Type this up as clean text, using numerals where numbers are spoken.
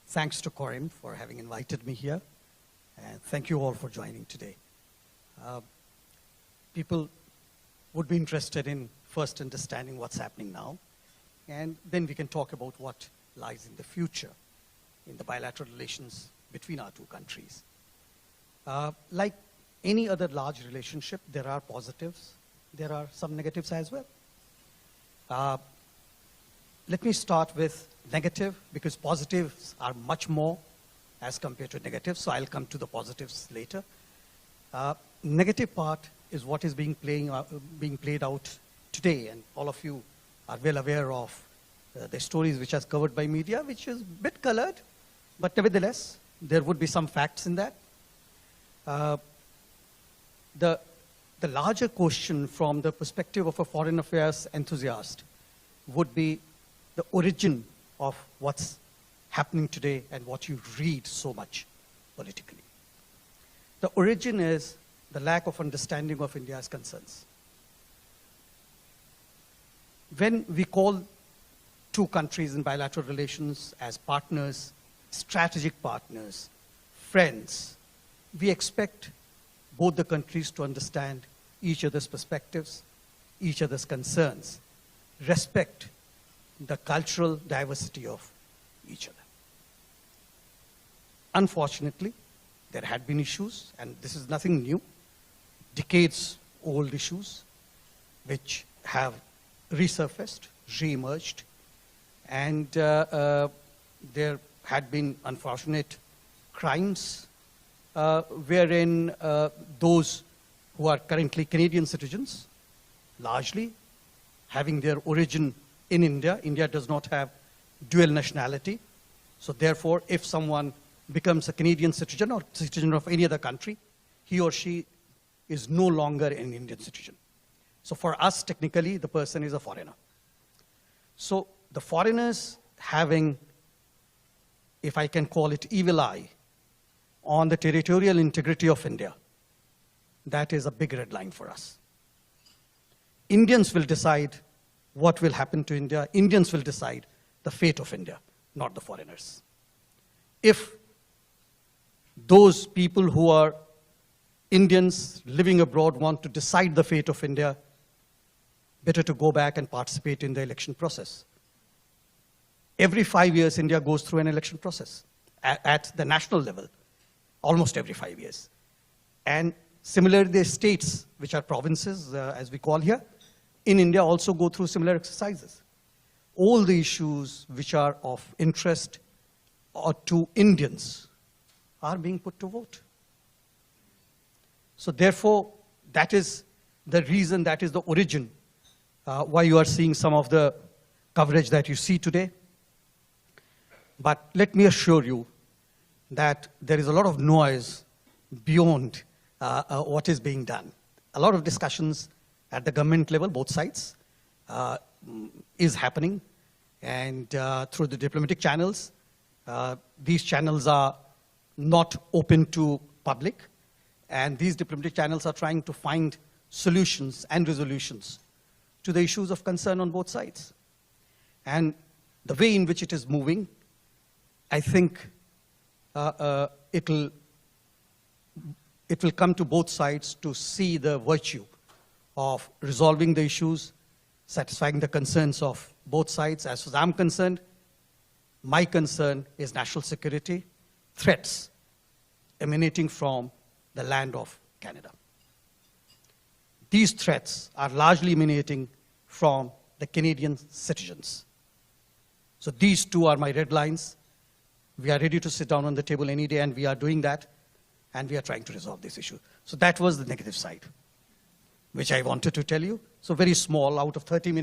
Thanks to Corim for having invited me here, and thank you all for joining today. People would be interested in first understanding what's happening now, and then we can talk about what lies in the future in the bilateral relations between our two countries. Like any other large relationship, there are positives, there are some negatives as well. Let me start with negative, because positives are much more as compared to negatives, so I'll come to the positives later. Negative part is what is being played out today, and all of you are well aware of the stories which are covered by media, which is a bit colored, but nevertheless, there would be some facts in that. The larger question from the perspective of a foreign affairs enthusiast would be the origin of what's happening today and what you read so much politically. The origin is the lack of understanding of India's concerns. When we call two countries in bilateral relations as partners, strategic partners, friends, we expect both the countries to understand each other's perspectives, each other's concerns, respect the cultural diversity of each other. Unfortunately, there had been issues, and this is nothing new, decades-old issues, which have resurfaced, re-emerged, and there had been unfortunate crimes wherein those who are currently Canadian citizens, largely having their origin in India. India does not have dual nationality. So therefore, if someone becomes a Canadian citizen or citizen of any other country, he or she is no longer an Indian citizen. So for us, technically, the person is a foreigner. So the foreigners having, if I can call it, evil eye on the territorial integrity of India, that is a big red line for us. Indians will decide what will happen to India. Indians will decide the fate of India, not the foreigners. If those people who are Indians living abroad want to decide the fate of India, better to go back and participate in the election process. Every 5 years, India goes through an election process at the national level, almost every 5 years. And similarly, the states, which are provinces, as we call here, in India also go through similar exercises. All the issues which are of interest to Indians are being put to vote. So therefore, that is the reason, that is the origin why you are seeing some of the coverage that you see today. But let me assure you that there is a lot of noise beyond what is being done. A lot of discussions at the government level, both sides, is happening. And through the diplomatic channels, these channels are not open to public. And these diplomatic channels are trying to find solutions and resolutions to the issues of concern on both sides. And the way in which it is moving, I think it will come to both sides to see the virtue of resolving the issues, satisfying the concerns of both sides. As far as I'm concerned, my concern is national security, threats emanating from the land of Canada. These threats are largely emanating from the Canadian citizens. So these two are my red lines. We are ready to sit down on the table any day, and we are doing that, and we are trying to resolve this issue. So that was the negative side, which I wanted to tell you. So very small, out of 30 minutes.